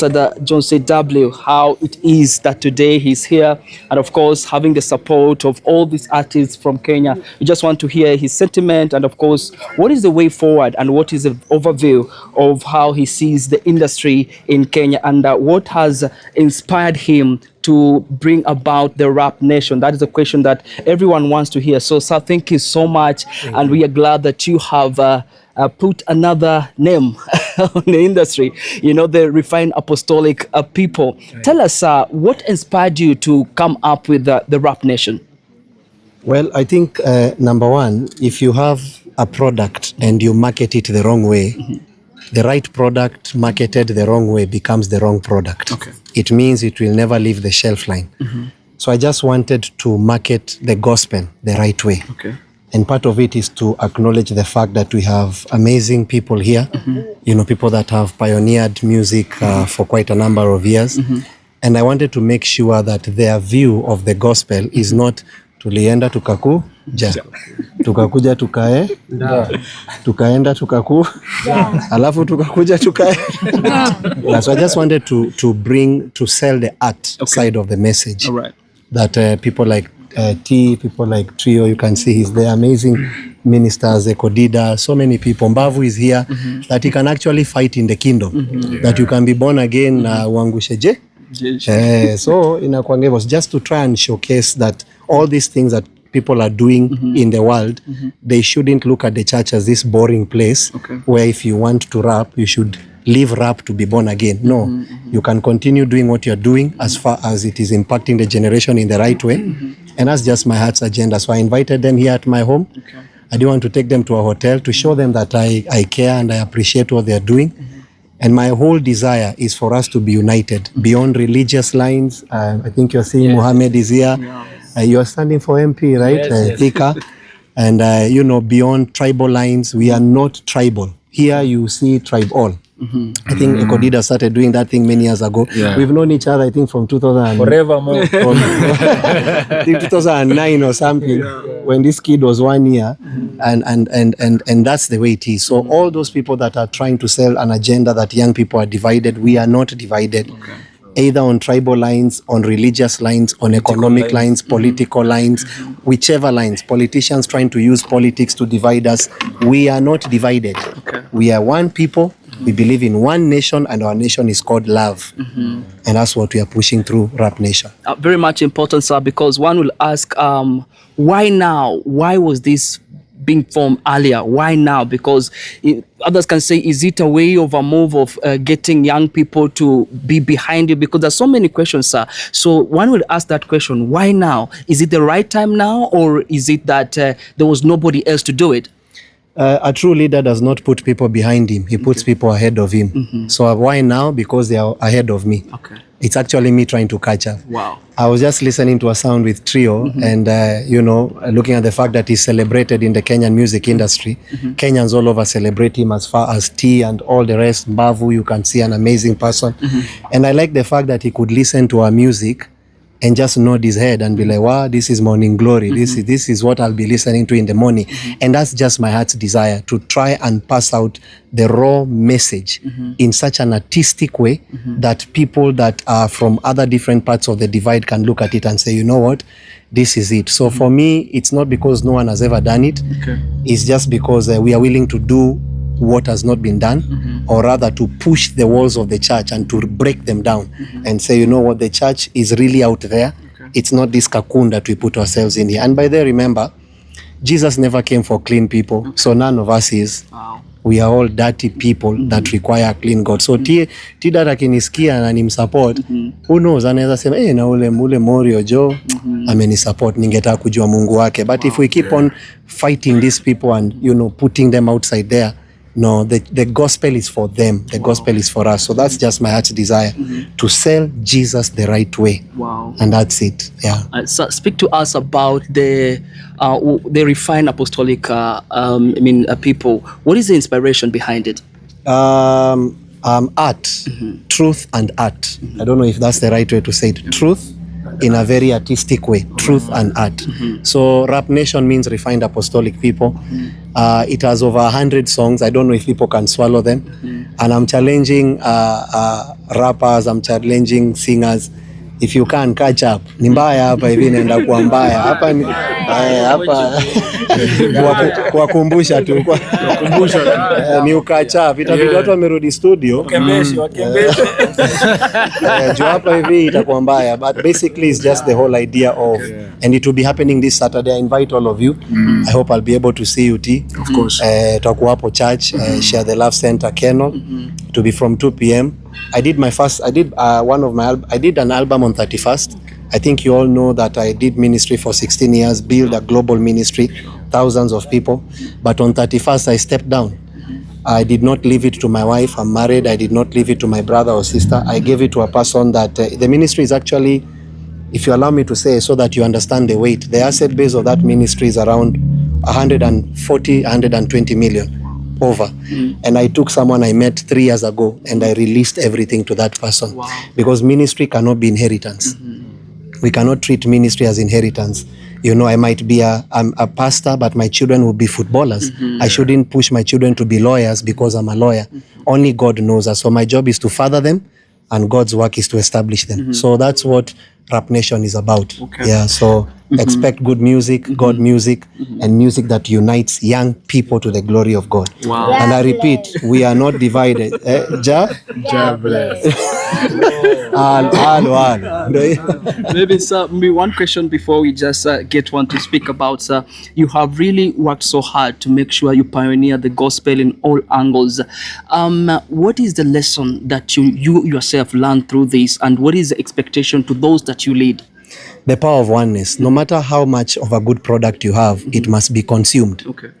Ambassador John C.W., how it is that today he's here, and of course having the support of all these artists from Kenya. We just want to hear his sentiment, and of course what is the way forward, and what is the overview of how he sees the industry in Kenya, and what has inspired him to bring about the Rap Nation. That is a question that everyone wants to hear. So, sir, thank you so much, and we are glad that you have put another name on the industry, you know, the refined apostolic people. Right. Tell us, what inspired you to come up with the Rap Nation? Well, I think number one, if you have a product and you market it the wrong way, the right product marketed the wrong way becomes the wrong product. Okay. It means it will never leave the shelf line. So I just wanted to market the gospel the right way. Okay. And part of it is to acknowledge the fact that we have amazing people here, you know, people that have pioneered music for quite a number of years. And I wanted to make sure that their view of the gospel is not tulienda tukakuja, tukakuja tukae, tukaenda tukaku, alafu tukakuja tukae. Yeah, so I just wanted to sell the art side of the message. All right. That people like people like Trio, you can see he's there, amazing ministers, Ekodida, so many people. Mbavu is here, that he can actually fight in the kingdom, that you can be born again, wangusheje. So inakuanga was just to try and showcase that all these things that people are doing in the world, they shouldn't look at the church as this boring place where if you want to rap, you should leave rap to be born again. No, you can continue doing what you're doing as far as it is impacting the generation in the right way. And that's just my heart's agenda. So I invited them here at my home. I didn't want to take them to a hotel, to show them that I care and I appreciate what they're doing. And my whole desire is for us to be united beyond religious lines. I think you're seeing Mohammed is here. You're standing for MP, right? Thika. And, you know, beyond tribal lines, we are not tribal. Here you see tribe all. I think Ekodida started doing that thing many years ago. We've known each other, I think, from 2000. Forevermore. I think 2009 or something, when this kid was 1 year. And that's the way it is. So all those people that are trying to sell an agenda that young people are divided, we are not divided. Either on tribal lines, on religious lines, on economic lines, political lines, whichever lines. Politicians trying to use politics to divide us. We are not divided. We are one people. We believe in one nation, and our nation is called love. And that's what we are pushing through Rap Nation. Very much important, sir, because one will ask, why now? Why was this being formed earlier? Why now? Because others can say, is it a way of a move of getting young people to be behind you? Because there's so many questions, sir. So one will ask that question, why now? Is it the right time now, or is it that there was nobody else to do it? A true leader does not put people behind him. He puts people ahead of him. So why now? Because they are ahead of me. It's actually me trying to catch up. Wow. I was just listening to a sound with Trio and, you know, looking at the fact that he's celebrated in the Kenyan music industry. Kenyans all over celebrate him as far as T and all the rest. Mbavu, you can see an amazing person. And I like the fact that he could listen to our music and just nod his head and be like, wow, this is morning glory. This is what I'll be listening to in the morning. And that's just my heart's desire, to try and pass out the raw message in such an artistic way that people that are from other different parts of the divide can look at it and say, you know what, this is it. So for me, it's not because no one has ever done it. It's just because we are willing to do what has not been done, or rather to push the walls of the church and to break them down and say, you know what, the church is really out there. It's not this cocoon that we put ourselves in here. And by the way, remember, Jesus never came for clean people, so none of us is. We are all dirty people that require a clean God. So Tida akinisikia na nimsupport, who knows, anaweza sema na ule Morio Joe amenisupport, ningetaka kujua Mungu wake. But if we keep on fighting these people and, you know, putting them outside there, no, the gospel is for them. The gospel is for us. So that's just my heart's desire, to sell Jesus the right way. Wow. And that's it. Yeah. So speak to us about the refined apostolic people. What is the inspiration behind it? Art. Truth and art. I don't know if that's the right way to say it. Truth in a very artistic way, truth and art. So Rap Nation means Refined Apostolic People. It has over 100 songs. I don't know if people can swallow them. And I'm challenging rappers, I'm challenging singers. If you can catch up, ni mbaya hapa hivi naenda kuwa mbaya. Hapa ni hapa kuwakumbusha tu. Ni catch up. Itabidi watu wamerudi studio. Wakembeshi. Juu hapa hivi itakuwa mbaya. But basically it's just the whole idea of, and it will be happening this Saturday. I invite all of you. I hope I'll be able to see you, T. Of course. Tutakuwa hapo church, Share the Love Center, Kennel. It will be from 2 p.m. I did an album on 31st. I think you all know that I did ministry for 16 years, build a global ministry, thousands of people. But on 31st, I stepped down. I did not leave it to my wife. I'm married. I did not leave it to my brother or sister. I gave it to a person that the ministry is actually, if you allow me to say, so that you understand the weight, the asset base of that ministry is around 140, 120 million. Over. And I took someone I met 3 years ago and I released everything to that person. Wow. Because ministry cannot be inheritance. We cannot treat ministry as inheritance. You know, I might be a pastor, but my children will be footballers. I shouldn't push my children to be lawyers because I'm a lawyer. Only God knows us. So my job is to father them and God's work is to establish them. So that's what Rap Nation is about. Okay. Yeah, so expect good music, God music, and music that unites young people to the glory of God. Wow. And I repeat, we are not divided. Ja bless. Maybe, sir, maybe one question before we just get one to speak about, sir. You have really worked so hard to make sure you pioneer the gospel in all angles. What is the lesson that you yourself learned through this, and what is the expectation to those that you lead? The power of oneness. No matter how much of a good product you have, it must be consumed. Okay.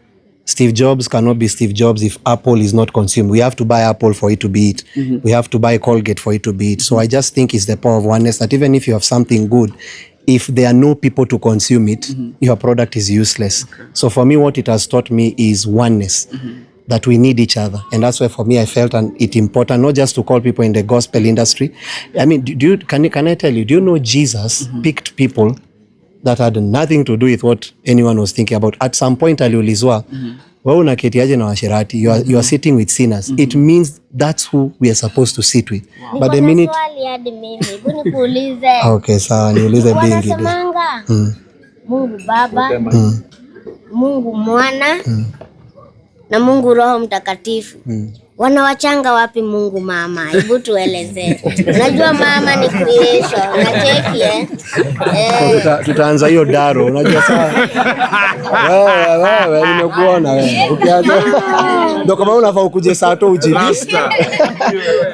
Steve Jobs cannot be Steve Jobs if Apple is not consumed. We have to buy Apple for it to be it. We have to buy Colgate for it to be it. So I just think it's the power of oneness that even if you have something good, if there are no people to consume it, your product is useless. Okay. So for me, what it has taught me is oneness. That we need each other. And that's why for me I felt it important not just to call people in the gospel industry. I mean, can I tell you, do you know Jesus picked people that had nothing to do with what anyone was thinking about? At some point aliulizwa, wewe unaketiaje na washirati? You are sitting with sinners. It means that's who we are supposed to sit with. Wow. But the minute okay, sawa niulize bingi. Mungu Baba, Mungu Mwana, na Mungu Roho Mtakatifu. Wanawachanga wapi Mungu Mama? Hebu tueleze. Unajua mama ni creation. Unacheki tutaanza hiyo daro. Unajua sawa. Wewe nimekuona wewe. Ukianza ndio kama unafaa ukuje saa to ujilista.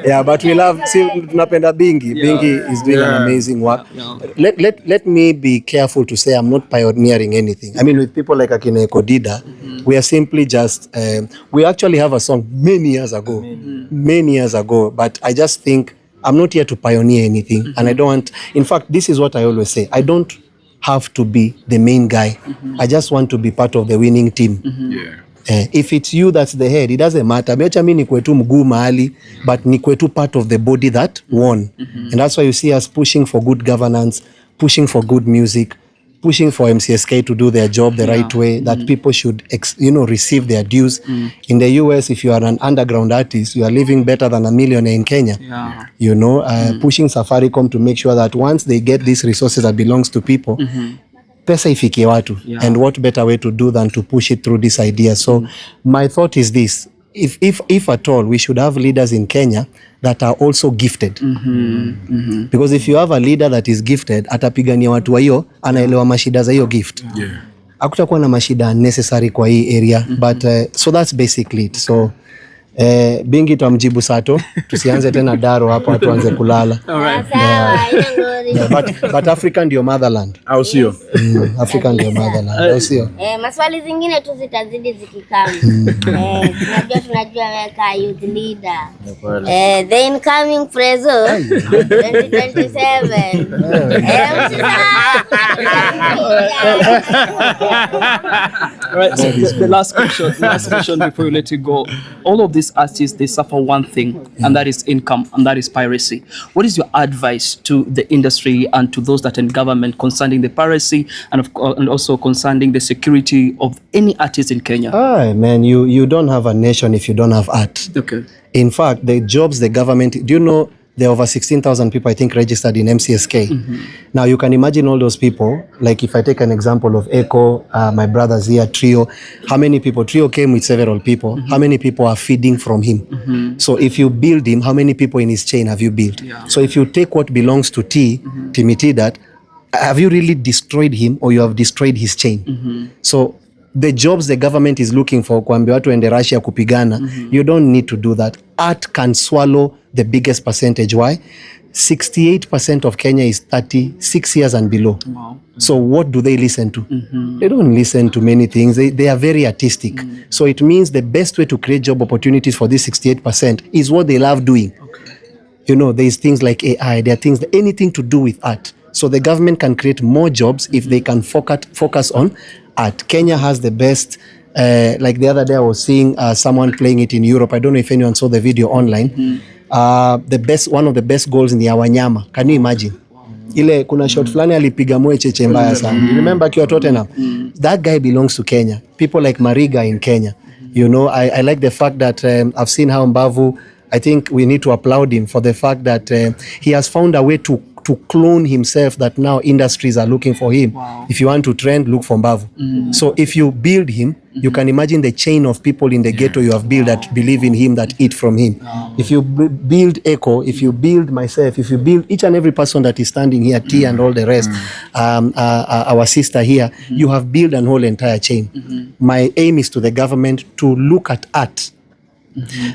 Yeah, but we love, see, tunapenda Bingi. Bingi is doing an amazing work. Let me be careful to say I'm not pioneering anything. I mean, with people like Akine Kodida, we are simply just we actually have a song many years ago, but I just think I'm not here to pioneer anything, and I don't want, in fact, this is what I always say, I don't have to be the main guy. I just want to be part of the winning team. If it's you that's the head, it doesn't matter. Meacha mimi nikwe tu mguu mahali, but nikwe tu part of the body that won. And that's why you see us pushing for good governance, pushing for good music, pushing for MCSK to do their job the right way, that people should receive their dues. In the US, if you are an underground artist, you are living better than a millionaire in Kenya. Pushing Safaricom to make sure that once they get these resources that belongs to people, pesa ifikie watu. And what better way to do than to push it through this idea? So my thought is this: if at all, we should have leaders in Kenya that are also gifted. Because if you have a leader that is gifted, atapigania watu wa hiyo, anaelewa mashida za hiyo gift. Hakutakuwa na mashida unnecessary kwa hii area. But so that's basically it. So Bingi tuamjibu sato, tusianze tena daro hapa tuanze kulala. But Africa ndio motherland. Au sio? Africa ndio motherland. Au sio? Maswali zingine tu zitazidi zikikama. Tunajua weka youth leader. The incoming preso 2027. All right, so the last question before we let you go. All of these artists, they suffer one thing, and that is income, and that is piracy. What is your advice to the industry and to those that are in government concerning the piracy and also concerning the security of any artist in Kenya? Man, you don't have a nation if you don't have art. Okay. In fact, the jobs the government, do you know there are over 16,000 people, I think, registered in MCSK. Now, you can imagine all those people. Like if I take an example of Echo, my brothers here, Trio, how many people? Trio came with several people. How many people are feeding from him? So if you build him, how many people in his chain have you built? Yeah. So if you take what belongs to Timothy, that have you really destroyed him or you have destroyed his chain? So the jobs the government is looking for, kuambia watu ende Russia kupigana, you don't need to do that. Art can swallow the biggest percentage. Why? 68% of Kenya is 36 years and below. Wow. So what do they listen to? They don't listen to many things. They are very artistic. So it means the best way to create job opportunities for this 68% is what they love doing. Okay. You know, there's things like AI, there are things, anything to do with art. So the government can create more jobs if they can focus on art. Kenya has the best, like the other day I was seeing someone playing it in Europe. I don't know if anyone saw the video online. One of the best goals in the Wanyama. Can you imagine? Ile kuna shot flani alipiga moyo cheche mbaya sana. You remember akiwa Tottenham? That guy belongs to Kenya. People like Mariga in Kenya. You know, I like the fact that I've seen how Mbavu, I think we need to applaud him for the fact that he has found a way to clone himself, that now industries are looking for him. Wow. If you want to trend, look for Mbavu. So if you build him, you can imagine the chain of people in the ghetto you have built that believe in him, that eat from him. If you build Echo, if you build myself, if you build each and every person that is standing here, T and all the rest, our sister here, you have built an whole entire chain. My aim is to the government to look at art.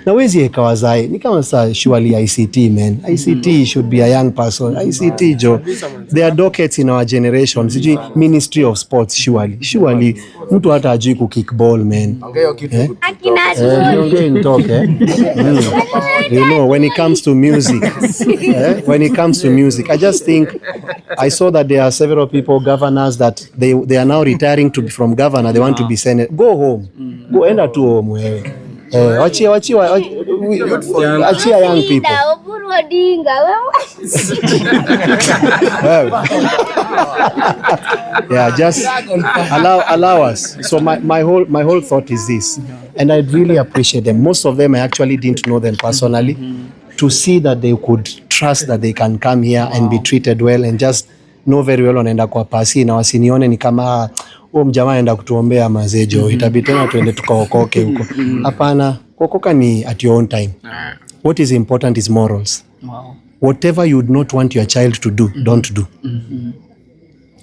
Na wezi ekawazai ni kama saa surely ICT, man. ICT should be a young person. ICT jo, there are dockets in our generation. Sijui Ministry of Sports, surely mtu hata ajui ku kickball, man. You know, when it comes to music, I just think I saw that there are several people, governors, that they are now retiring from governor. They want to be senate. Go home. Go enda tu home wewe. Achia young people. Yeah, just allow us. So my whole thought is this, and I really appreciate them. Most of them I actually didn't know them personally. To see that they could trust that they can come here and be treated well, and just know very well wanaenda kwa pasi na wasinione ni kama mjamaa anaenda kutuombea mazejo, itabidi tena tuende tukaokoke huko. Hapana, kuokoka ni at your own time. What is important is morals. Wow. Whatever you would not want your child to do, don't do.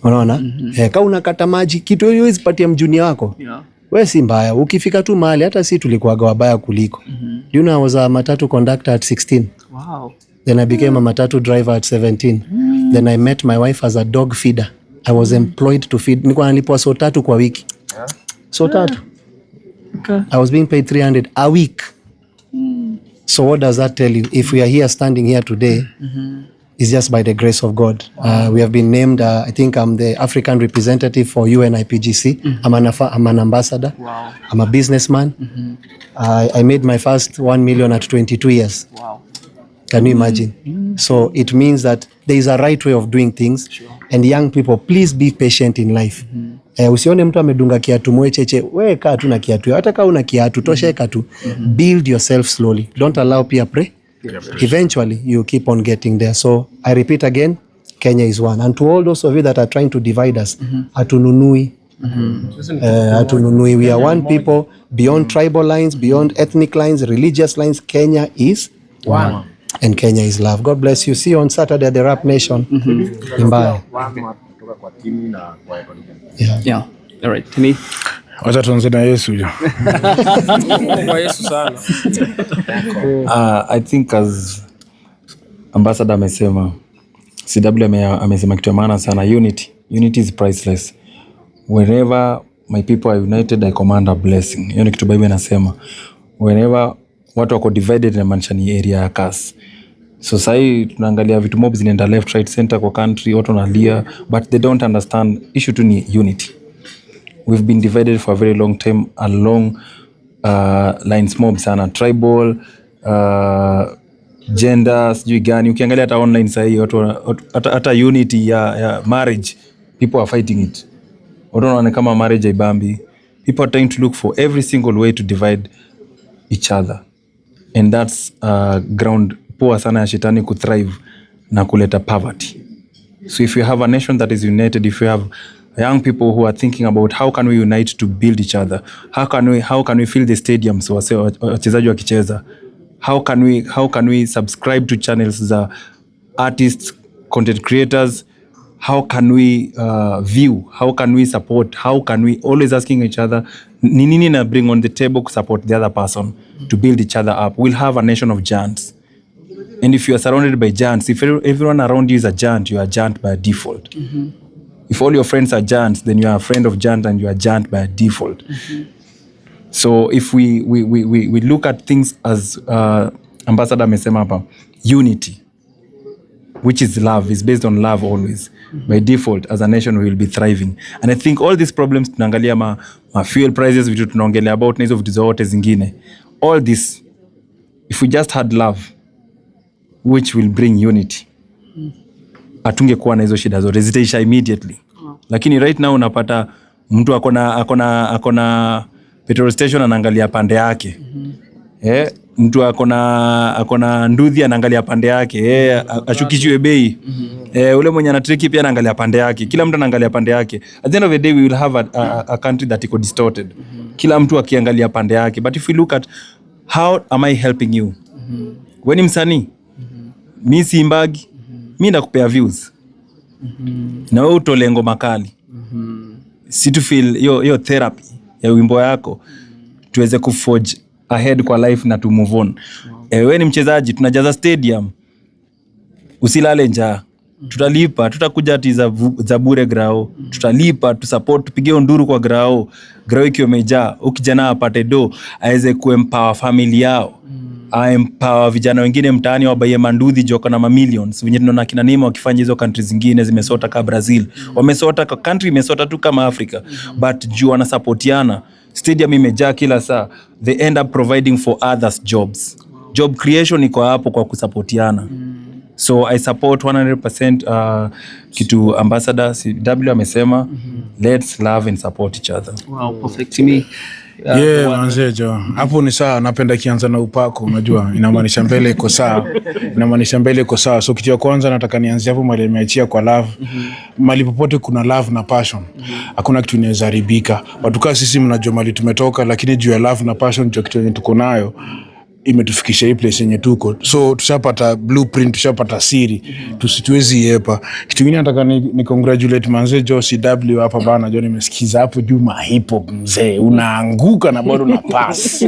Unaona? Kama unakata maji, kitu hiyo isipatie mjuni wako. Yeah. Wewe si mbaya. Ukifika tu mahali, hata si tulikuwa wabaya kuliko. You know, I was a matatu conductor at 16. Wow. Then I became a matatu driver at 17. Then I met my wife as a dog feeder. I was employed to feed. Nilikuwa nalipwa so 3 kwa wiki. So 3. Okay. I was being paid 300 a week. So what does that tell you? If we are here standing here today, it's just by the grace of God. We have been named, I think I'm the African representative for UNIPGC. I'm an ambassador. Wow. I'm a businessman. I made my first 1 million at 22 years. Wow. Can you imagine? So it means that there is a right way of doing things. Sure. And young people, please be patient in life. Usione mtu amedunga kiatu moe cheche, wewe kaa tu na kiatu. Hata kama una kiatu, tosheka tu. Build yourself slowly. Don't allow peer pressure. Eventually, you keep on getting there. So I repeat again, Kenya is one. And to all those of you that are trying to divide us, hatununui. We are one people, beyond tribal lines, beyond ethnic lines, religious lines. Kenya is one. And Kenya is love. God bless you. See you on Saturday at the Rap Nation. Bye. Yeah. All right. Tini. Wacha tuanze na Yesu jo. Kwa Yesu sana. I think as ambassador amesema, CW amesema kitu ya maana sana. Unity is priceless. Wherever my people are united, I command a blessing. Hiyo ni kitu Bible inasema. Whenever watu wako divided, na maanisha ni area ya curse. So sai tunaangalia vitu mob zinaenda left, right, center kwa country, watu wanalia, but they don't understand issue tu ni unity. we've been divided for a very long time along lines mob sana, tribal, gender, sijui gani. Ukiangalia hata online sahi watu hata unity ya marriage, people are fighting it. Watu wanaona kama marriage haibambi. People are trying to look for every single way to divide each other, and that's ground poor sana ya shetani ku thrive na kuleta poverty. So if you have a nation that is united, if you have young people who are thinking about how can we unite to build each other, how can we fill the stadiums wachezaji wakicheza, how can we subscribe to channels za artists, content creators, how can we view, how can we support, how can we always asking each other nini na bring on the table to support the other person to build each other up. We'll have a nation of giants. And if you are surrounded by giants, if everyone around you is a giant, you are a giant by default. If all your friends are giants, then you are a friend of giant and you are a giant by default. So if we look at things as Ambassador amesema hapa, unity, which is love, is based on love always. By default, as a nation, we will be thriving. And I think all these problems, tunaangalia ma fuel prices, vitu tunaongelea about, na hizo vitu zote zingine, all this, if we just had love, which will bring unity, hatungekuwa na hizo shida zote, zitaisha immediately. Lakini right now unapata mtu akona petrol station anaangalia pande yake. Mtu akona nduthi anaangalia pande yake. Ashukishwe bei. Ule mwenye anatriki pia anaangalia pande yake. Kila mtu anaangalia pande yake. At the end of the day we will have a country that iko distorted. Kila mtu akiangalia pande yake. But if we look at how am I helping you? Wewe ni msanii. Mimi si mbagi. Mimi nakupea views. Na wewe utole ngoma kali. Si to feel yo therapy ya wimbo yako tuweze kuforge ahead kwa life na to move on. Wewe ni mchezaji, tunajaza stadium. Usilale njaa. Tutalipa, tutakuja ati za bure grao. Tutalipa, tusupport, tupige nduru kwa grao. Grao ikiwa imejaa, ukijana apate do, aweze kuempower family yao. Empower vijana wengine mtaani wabaye manduthi joka na millions. Wenye tunaona kina Neymar wakifanya hizo countries zingine zimesota kama Brazil. Wamesota kwa country imesota tu kama Africa. But juu wana supportiana. Stadium imejaa kila saa. They end up providing for others jobs. Job creation iko hapo kwa kusupportiana. So I support 100% kitu Ambassador CW amesema. Let's love and support each other. Wow, perfect to me. Manze jo. Hapo ni sawa, napenda kianza na upako, unajua. Inamaanisha mbele iko sawa. Inamaanisha mbele iko sawa. So kitu ya kwanza nataka nianzie hapo mali ameachia kwa love. Mali popote kuna love na passion. Hakuna kitu inaweza haribika. Watu kama sisi mnajua mali tumetoka, lakini juu ya love na passion ndio kitu yenye tuko nayo imetufikisha hii place yenye tuko. So tushapata blueprint, tushapata siri. Tusituwezi yepa. Kitu kingine nataka ni congratulate manze jo CW hapa bana jo, nimesikiza hapo Juma hip hop mzee. Unaanguka na bado una pass.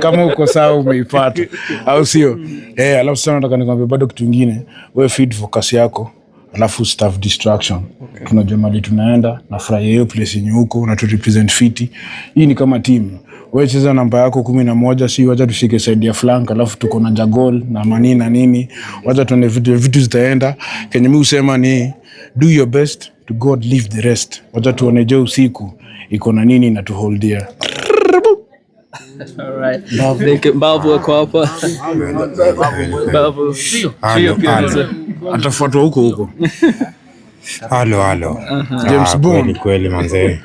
Kama uko sawa umeipata. Au sio? Alafu sana nataka nikwambie bado kitu kingine. Wewe feed focus yako. Alafu staff distraction. Tunajua mali tunaenda na furahi hiyo place yenye huko na tu represent fiti. Hii ni kama team. Wewe cheza namba yako 11, si wacha tushike side ya flank, alafu tuko na jagol na mani na nini. Wacha tuone vitu zitaenda. Kenye mimi usema ni do your best to God leave the rest. Wacha tuone je usiku iko na nini na tu hold there. All right. Babu kwa hapa. Babu. Atafuatwa huko. Halo. James Bond. Kweli manze.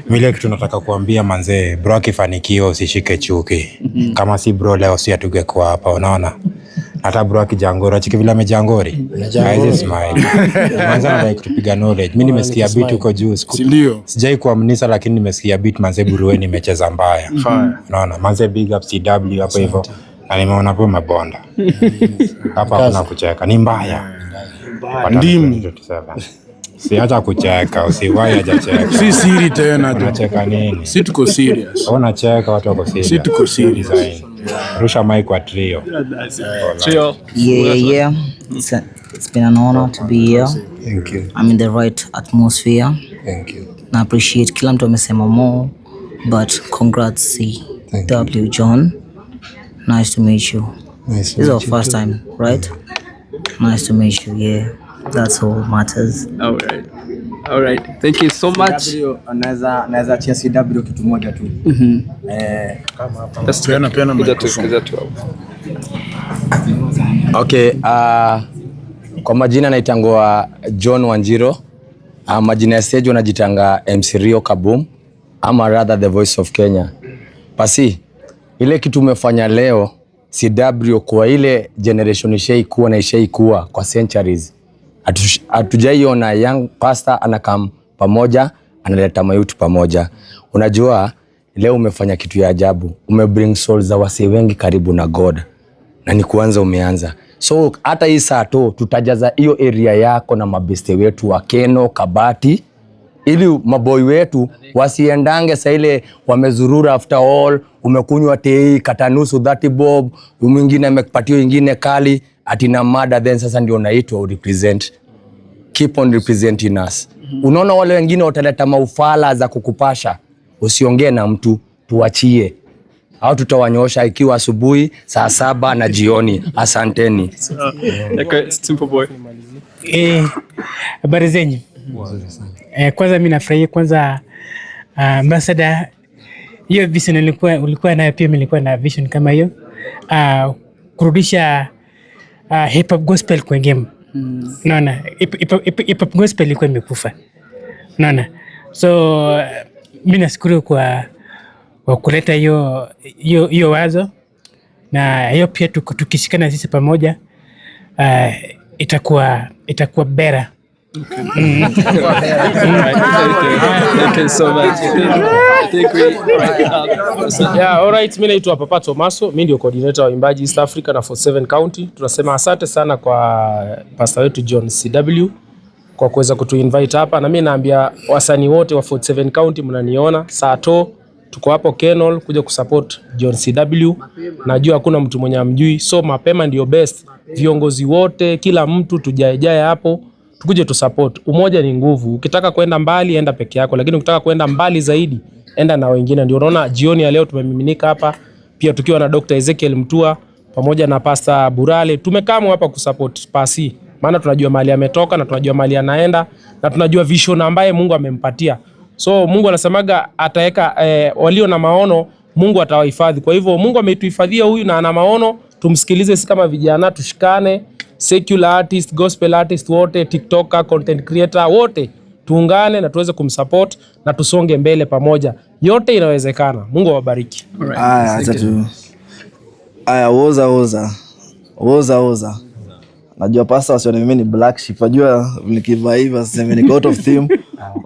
Mimi kitu nataka kuambia manze, bro akifanikiwa usishike chuki. Kama si bro leo si atungekuwa hapa, unaona? Hata bro akijangora chiki vile amejangori. Guys smile. Manze anataka kutupiga knowledge. Mimi nimesikia beat huko juu. Ndio. Sijai kuamnisha lakini nimesikia beat manze burueni imecheza mbaya. Unaona? Manze big up CW hapo hivyo. Na nimeona hapo mabonda. Hapa kuna kucheka. Ni mbaya. Ndimu. Si hata kucheka, usiwahi hajacheka. Si siri tena. Unacheka nini? Si tuko serious. Unacheka watu wako serious. Si tuko serious. Rusha mic kwa trio. Trio. Yeah. It's been an honor to be here. Thank you. I'm in the right atmosphere. Thank you. Na appreciate kila mtu amesema more, but congrats CW John. Nice to meet you. This is our first time, right? Nice to meet you. Yeah. That's all matters. All right. All right. Thank you so much. CW anaweza chia CW kitu moja tu. Kama hapa. Piana microphone. Okay, kwa majina naitangwa John Wanjiro. Majina ya stage wanajitanga MC Rio Kaboom ama rather the voice of Kenya. Basi ile kitu umefanya leo CW kwa ile generation ishaikuwa na ishaikuwa kwa centuries. Hatujaiona young pastor anakam pamoja analeta mayouth pamoja. Unajua leo umefanya kitu ya ajabu. Umebring souls za wase wengi karibu na God. Na ni kuanza umeanza. So hata hii saa tu tutajaza hiyo area yako na mabeste wetu wa Keno, Kabati, ili maboy wetu wasiendange saa ile wamezurura after all, umekunywa tei katanusu 30 bob, mwingine amekupatia nyingine kali atina mada, then sasa ndio naitwa represent. Keep on representing us. Unaona wale wengine wataleta maufala za kukupasha, usiongee na mtu, tuachie. Au tutawanyosha ikiwa asubuhi saa 7 na jioni. Asanteni. Okay, simple boy. Habari zenyu. Kwanza mimi nafurahia kwanza ambassador, hiyo vision ulikuwa nayo, pia mimi nilikuwa na vision kama hiyo, kurudisha hip hop gospel kwa game. Naona hip hop gospel ilikuwa imekufa. Naona. So mimi nashukuru kwa kuleta hiyo wazo, na hiyo pia tukishikana sisi pamoja itakuwa better. Thank you so much. Yeah, all right, mimi naitwa Papa Tomaso, mimi ndio coordinator wa imbaji East Africa na 47 County. Tunasema asante sana kwa pastor wetu John CW kwa kuweza kutuinvite hapa, na mimi naambia wasanii wote wa 47 County mnaniona Sato, tuko hapo Kenol kuja kusupport John CW. Najua hakuna mtu mwenye amjui, so mapema ndio best. Viongozi wote, kila mtu tujaejae hapo, tukuje tusupport. Umoja ni nguvu. Ukitaka kwenda mbali enda peke yako, lakini ukitaka kwenda mbali zaidi enda na wengine. Ndio unaona jioni ya leo tumemiminika hapa pia tukiwa na Dr. Ezekiel Mtua pamoja na Pastor Burale. Tumekaa hapa kusupport Pasi, maana tunajua mahali ametoka na tunajua mahali anaenda na tunajua vision ambaye Mungu amempatia. So Mungu anasemaga ataweka walio na maono Mungu atawahifadhi. Kwa hivyo Mungu ametuhifadhia huyu na ana maono, tumsikilize. Sisi kama vijana tushikane, secular artist, gospel artist wote, TikToker, content creator wote tuungane na tuweze kumsupport na tusonge mbele pamoja. Yote inawezekana. Mungu awabariki. Oza. Najua pasta wasione mimi ni black sheep. Najua nikivaa hivi aseme ni out of theme.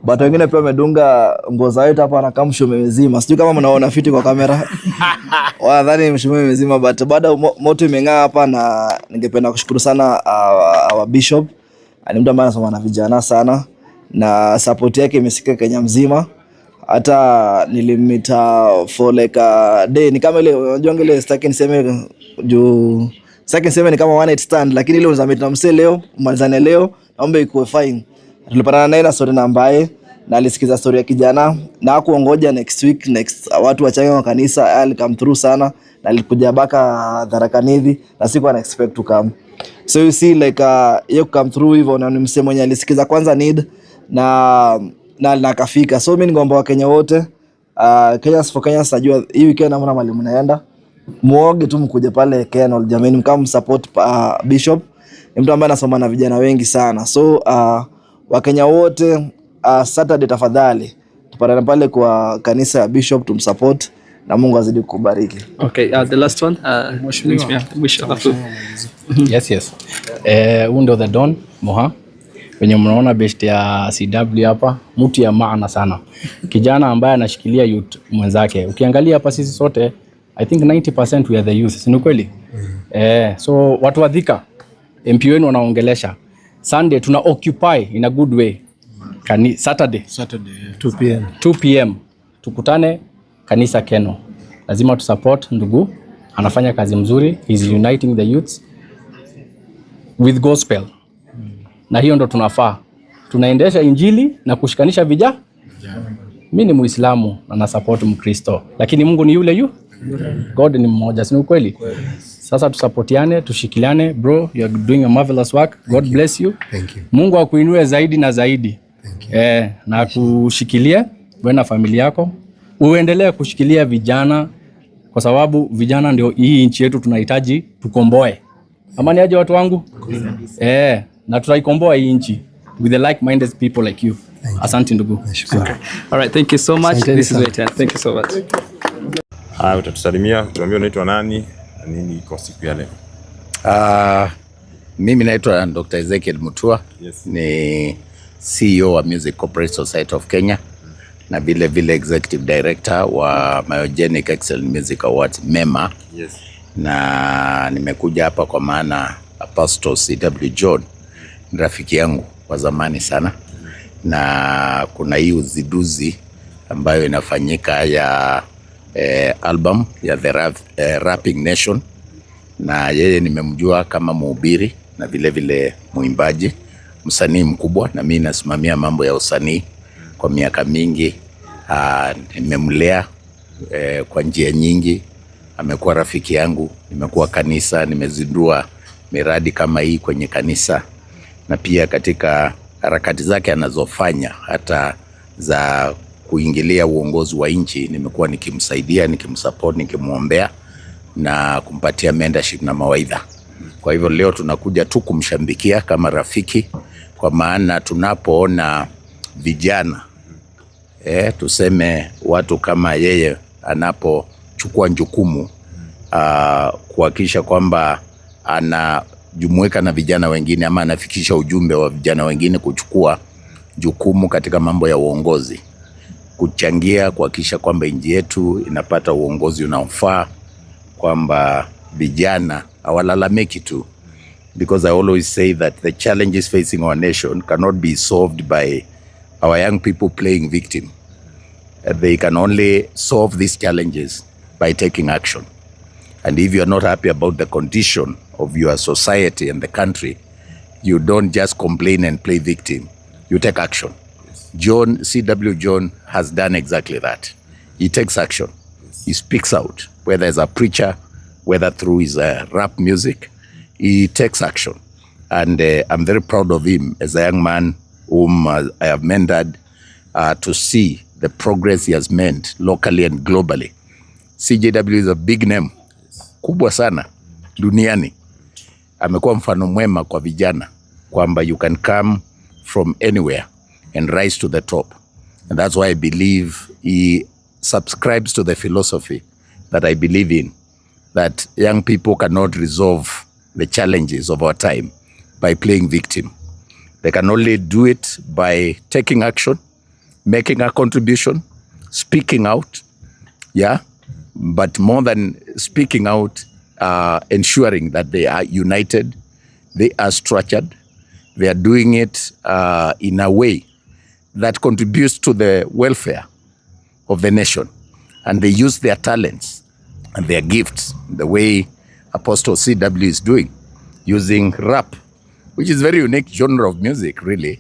But wengine pia wamedunga nguo za white hapa na kama mshume mzima. Sijui kama mnaona fiti kwa kamera. Wadhani mshume mzima, but baada moto imeng'aa hapa, na ningependa kushukuru sana our bishop. Ni mtu ambaye anasoma na vijana sana na support yake imesikika Kenya mzima. Hata nilimita for like a day, ni kama ile unajua ngile sitaki niseme juu sitaki niseme ni kama one night stand, lakini ile unazamita msee leo malizane leo, naomba ikuwe fine. Tulipatana naye na story nambaye na alisikiza story ya kijana na hakuongoja next week watu wachanga wa kanisa alikam through sana, na alikuja baka Tharaka-Nithi na sikuwa na expect to come. So you see like you come through hivyo, na ni msemo mwenye alisikiza kwanza need na kafika. So mimi ningeomba wa Kenya wote, Kenyans for Kenyans, najua hii weekend hamna mahali mnaenda, muoge tu mkuje pale Kenol jamani, mkam support bishop. Ni mtu ambaye anasoma na vijana wengi sana. So wa Kenya wote, Saturday tafadhali tupatane pale kwa kanisa ya bishop tumsupport, na Mungu azidi kukubariki. Okay, the last one, Yes. Undo the Don Moha. Wenye mnaona best ya CW hapa, mtu ya maana sana. Kijana ambaye anashikilia youth mwenzake. Ukiangalia hapa sisi sote, I think 90% we are the youth. Si ni kweli? So watu wadhika, MP wenu wanaongelesha. Sunday tuna occupy in a good way. Saturday 2 PM tukutane kanisa Keno. Lazima tu support ndugu, anafanya kazi mzuri, he's uniting the youths with gospel. Na hiyo ndo tunafaa. Tunaendesha injili na kushikanisha vijana. Mimi ni Muislamu na na support Mkristo, lakini Mungu ni yule. God ni mmoja, si ukweli? Sasa tusapotiane, tushikiliane. Bro, you are doing a marvelous work. God bless you. Thank you. Mungu akuinue zaidi na zaidi. Na kushikilia wewe na familia yako, uendelee kushikilia vijana, kwa sababu vijana ndio hii nchi yetu tunahitaji tukomboe. Amani aje watu wangu? Na tutaikomboa hii nchi with the like-minded people like you. Asante ndugu. All right, thank you so much. This is Waitan. Thank you so much. Utatusalimia, tuambie unaitwa nani na nini kwa siku ya leo? Mimi naitwa Dr. Ezekiel Mutua. Yes. Ni CEO wa Music Corporate Society of Kenya na vile Executive Director wa Myogenic Excellent Music Awards MEMA. Yes. Na nimekuja hapa kwa maana Apostle CW John ni rafiki yangu wa zamani sana, na kuna hii uzinduzi ambayo inafanyika ya album ya The Rapping Nation, na yeye nimemjua kama mhubiri na vile muimbaji, msanii mkubwa, na mimi nasimamia mambo ya usanii kwa miaka mingi. Nimemlea kwa njia nyingi, amekuwa rafiki yangu, nimekuwa kanisa, nimezindua miradi kama hii kwenye kanisa, na pia katika harakati zake anazofanya hata za kuingilia uongozi wa nchi, nimekuwa nikimsaidia, nikimsupport, nikimuombea na kumpatia mentorship na mawaidha. Kwa hivyo leo tunakuja tu kumshambikia kama rafiki, kwa maana tunapoona vijana tuseme watu kama yeye anapochukua jukumu kuhakikisha kwamba anajumuika na vijana wengine ama anafikisha ujumbe wa vijana wengine kuchukua jukumu katika mambo ya uongozi, kuchangia kuhakikisha kwamba nchi yetu inapata uongozi unaofaa, kwamba vijana hawalalamiki tu, because I always say that the challenges facing our nation cannot be solved by our young people playing victim. They can only solve these challenges by taking action. And if you are not happy about the condition of your society and the country, you don't just complain and play victim. You take action. CW John has done exactly that. He takes action. He speaks out, whether as a preacher, whether through his rap music, he takes action. And I'm very proud of him as a young man whom I have mentored to see the progress he has made locally and globally. CJW is a big name, kubwa sana duniani. Amekuwa mfano mwema kwa vijana, kwamba you can come from anywhere and rise to the top. And that's why I believe he subscribes to the philosophy that I believe in, that young people cannot resolve the challenges of our time by playing victim. They can only do it by taking action, making a contribution, speaking out, but more than speaking out, ensuring that they are united, they are structured, they are doing it in a way that contributes to the welfare of the nation, and they use their talents and their gifts the way Apostle CW is doing, using rap, which is very unique genre of music really,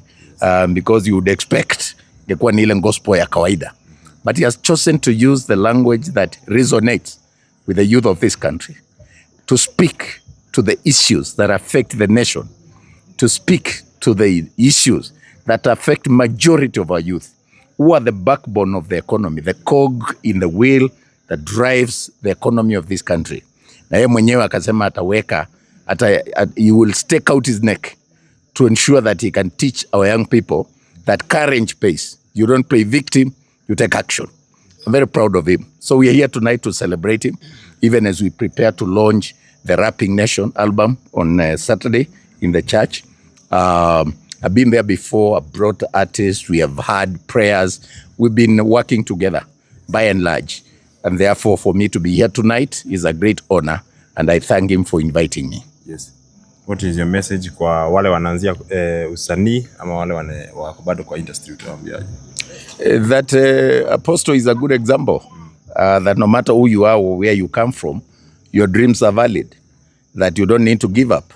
because you would expect ingekuwa ni ile gospel ya kawaida, but he has chosen to use the language that resonates with the youth of this country, to speak to the issues that affect the nation, to speak to the issues that affect majority of our youth, who are the backbone of the economy, the cog in the wheel that drives the economy of this country. Na yeye mwenyewe akasema ataweka, he will stake out his neck to ensure that he can teach our young people that courage pays. You don't play victim, you take action. I'm very proud of him. So we are here tonight to celebrate him, even as we prepare to launch the Rapping Nation album on Saturday in the church. I've been there before, I brought artists, we have had prayers, we've been working together by and large. And therefore, for me to be here tonight is a great honor, and I thank him for inviting me. Yes. What is your message kwa wale wanaanzia usanii ama wale wako bado kwa industry, utawaambiaje? That Apostle is a good example, that no matter who you are or where you come from, your dreams are valid, that you don't need to give up.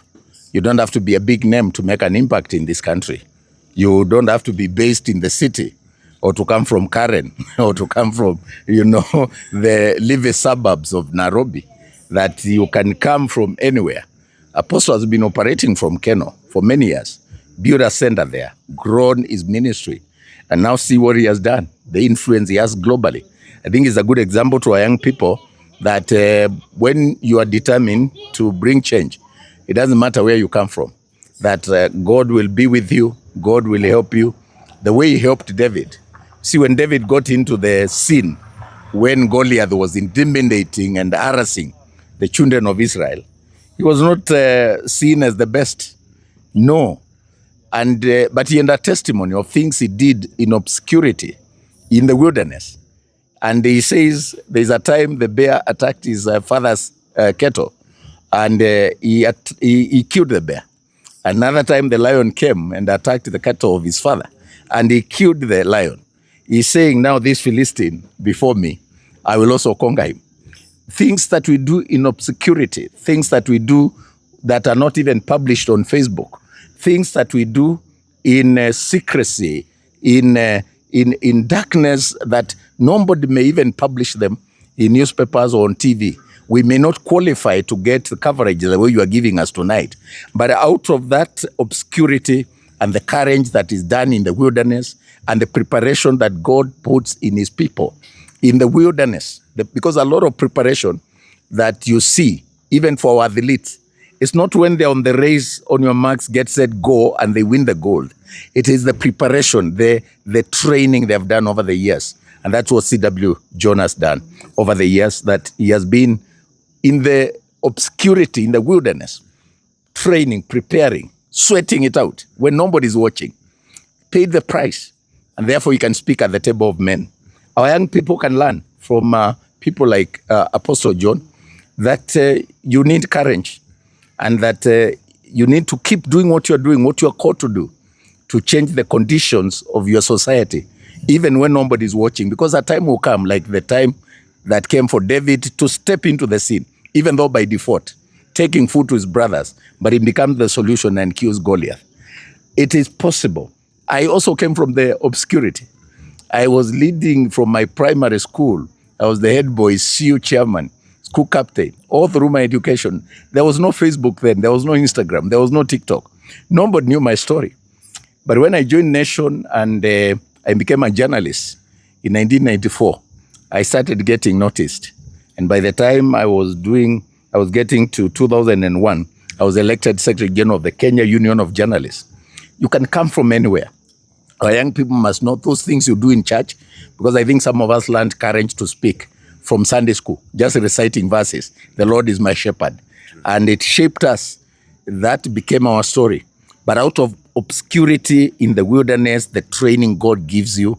You don't have to be a big name to make an impact in this country. You don't have to be based in the city or to come from Karen or to come from, the living suburbs of Nairobi, that you can come from anywhere. Apostle has been operating from Keno for many years. built a center there, grown his ministry, and now see what he has done, the influence he has globally. I think it's a good example to our young people that when you are determined to bring change, it doesn't matter where you come from, that God will be with you, God will help you. The way he helped David. See, when David got into the scene, when Goliath was intimidating and harassing the children of Israel, he was not seen as the best. No. And but he had a testimony of things he did in obscurity in the wilderness. And he says there's a time the bear attacked his father's cattle, and he killed the bear. Another time the lion came and attacked the cattle of his father, and he killed the lion. He's saying, now this Philistine before me, I will also conquer him. Things that we do in obscurity, things that we do that are not even published on Facebook, things that we do in secrecy, in darkness, that nobody may even publish them in newspapers or on TV. We may not qualify to get the coverage the way you are giving us tonight. But out of that obscurity and the courage that is done in the wilderness and the preparation that God puts in his people in the wilderness, because a lot of preparation that you see, even for our athletes, it's not when they're on the race, on your marks, get set, go, and they win the gold. It is the preparation, the training they've done over the years. And that's what C.W. John has done over the years, that he has been in the obscurity, in the wilderness, training, preparing, sweating it out when nobody's watching, paid the price, and therefore he can speak at the table of men. Our young people can learn from people like Apostle John that you need courage, and that you need to keep doing what you're doing, what you're called to do, to change the conditions of your society, even when nobody's watching, because a time will come, like the time that came for David to step into the scene, even though by default, taking food to his brothers, but he becomes the solution and kills Goliath. It is possible. I also came from the obscurity. I was leading from my primary school. I was the head boy, CU chairman, school captain, all through my education. There was no Facebook then. There was no Instagram. There was no TikTok. Nobody knew my story. But when I joined Nation and I became a journalist in 1994, I started getting noticed. And by the time I was getting to 2001, I was elected Secretary General of the Kenya Union of Journalists. You can come from anywhere. Our young people must know those things you do in church, because I think some of us learned courage to speak from Sunday school, just reciting verses. The Lord is my shepherd. And it shaped us. That became our story. But out of obscurity in the wilderness, the training God gives you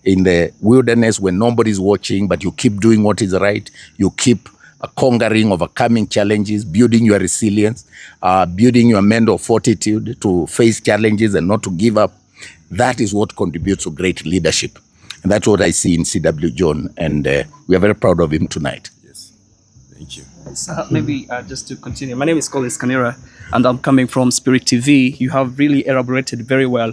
in the wilderness when nobody's watching, but you keep doing what is right. You keep conquering, overcoming challenges, building your resilience, building your mental fortitude to face challenges and not to give up. That is what contributes to great leadership. And that's what I see in C.W. John, and we are very proud of him tonight. Yes, thank you. Maybe just to continue, my name is Collins Kanira, and I'm coming from Spirit TV. You have really elaborated very well.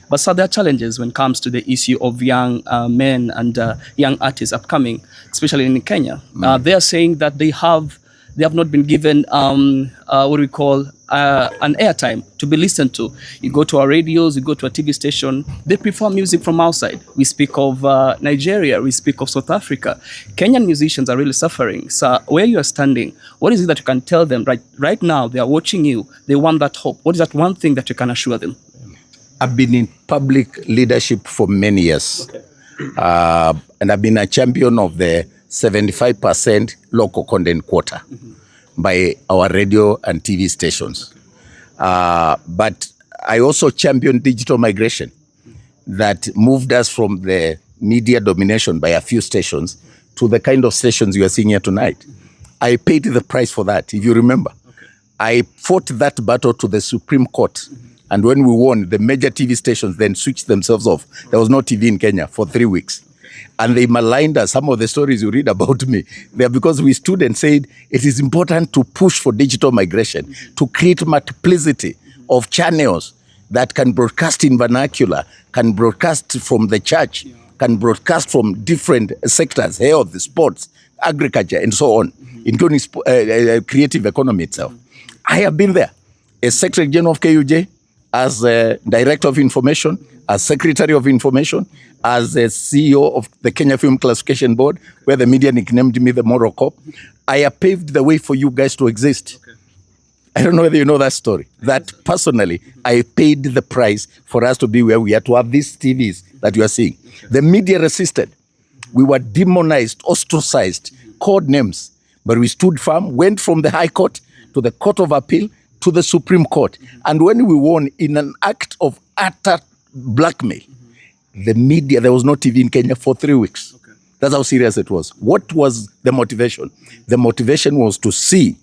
But so there are challenges when it comes to the issue of young men and young artists upcoming, especially in Kenya. They are saying that they have not been given what we call an airtime to be listened to. You go to our radios, you go to a TV station, they prefer music from outside. We speak of Nigeria, we speak of South Africa. Kenyan musicians are really suffering. So where you are standing, what is it that you can tell them right now? They are watching you, they want that hope. What is that one thing that you can assure them? I've been in public leadership for many years. Okay. And I've been a champion of the 75% local content quota by our radio and TV stations. But I also championed digital migration that moved us from the media domination by a few stations to the kind of stations you are seeing here tonight. I paid the price for that, if you remember. Okay. I fought that battle to the Supreme Court. And when we won, the major TV stations then switched themselves off. There was no TV in Kenya for 3 weeks. And they maligned us. Some of the stories you read about me, they are because we stood and said, it is important to push for digital migration, to create multiplicity of channels that can broadcast in vernacular, can broadcast from the church, can broadcast from different sectors, health, sports, agriculture, and so on, including creative economy itself. I have been there as Secretary General of KUJ, as a Director of Information, as Secretary of Information, as a CEO of the Kenya Film Classification Board, where the media nicknamed me the Moral Cop. I have paved the way for you guys to exist. I don't know whether you know that story. That personally, I paid the price for us to be where we are, to have these TVs that you are seeing. The media resisted. We were demonized, ostracized, called names. But we stood firm, went from the High Court to the Court of Appeal to the Supreme Court. And when we won in an act of utter blackmail, the media, there was no TV in Kenya for 3 weeks. That's how serious it was. What was the motivation? The motivation was to see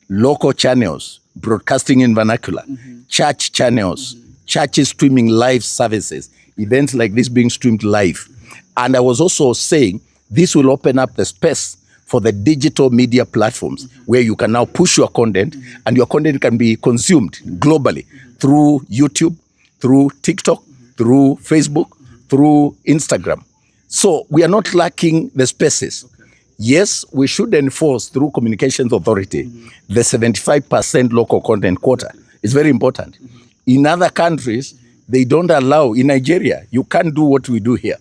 local channels broadcasting in vernacular, church channels, churches streaming live services, events like this being streamed live. And I was also saying this will open up the space for the digital media platforms where you can now push your content and your content can be consumed globally through YouTube, through TikTok, through Facebook, through Instagram. So we are not lacking the spaces. Yes, we should enforce through Communications Authority the 75% local content quota. It's very important. In other countries, they don't allow. In Nigeria, you can't do what we do here.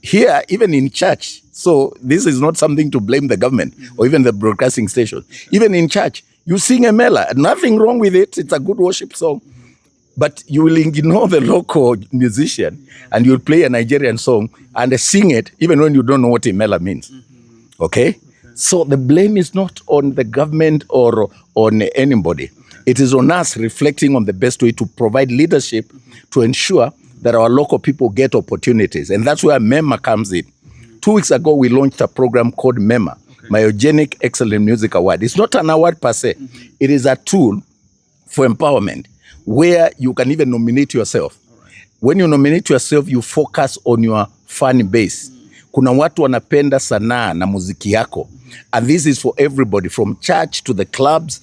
Here, even in church, so this is not something to blame the government or even the broadcasting station. Even in church, you sing a mela, nothing wrong with it. It's a good worship song. But you will ignore the local musician and you'll play a Nigerian song and sing it even when you don't know what Imela means. Okay? So the blame is not on the government or on anybody. It is on us reflecting on the best way to provide leadership to ensure that our local people get opportunities. And that's where MEMA comes in. 2 weeks ago, we launched a program called MEMA, Myogenic Excellent Music Award. It's not an award per se. It is a tool for empowerment, where you can even nominate yourself. When you nominate yourself, you focus on your fan base. Kuna watu wanapenda sanaa na muziki yako. And this is for everybody, from church to the clubs,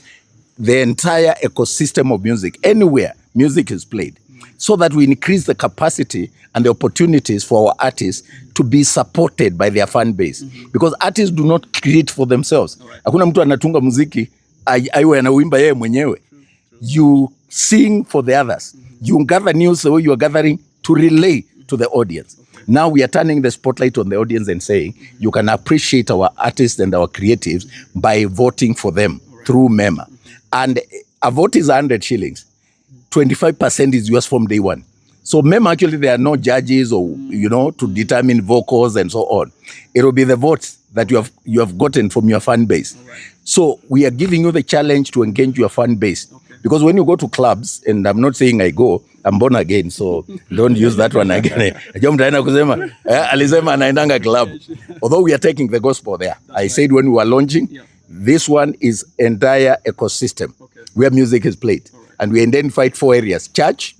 the entire ecosystem of music. Anywhere music is played. So that we increase the capacity and the opportunities for our artists to be supported by their fan base. Because artists do not create for themselves. Hakuna mtu anatunga muziki, aiwe anauimba yeye mwenyewe. You sing for the others. You gather news the way you are gathering to relay to the audience. Now we are turning the spotlight on the audience and saying, you can appreciate our artists and our creatives by voting for them through MEMA. And a vote is 100 shillings. 25% is yours from day one. So MEMA, actually, there are no judges or, to determine vocals and so on. It will be the votes that you have gotten from your fan base. So we are giving you the challenge to engage your fan base. Because when you go to clubs, and I'm not saying I go, I'm born again, so don't use that one again. Although we are taking the gospel there. I said when we were launching, this one is entire ecosystem where music is played. And we identified 4 areas: church,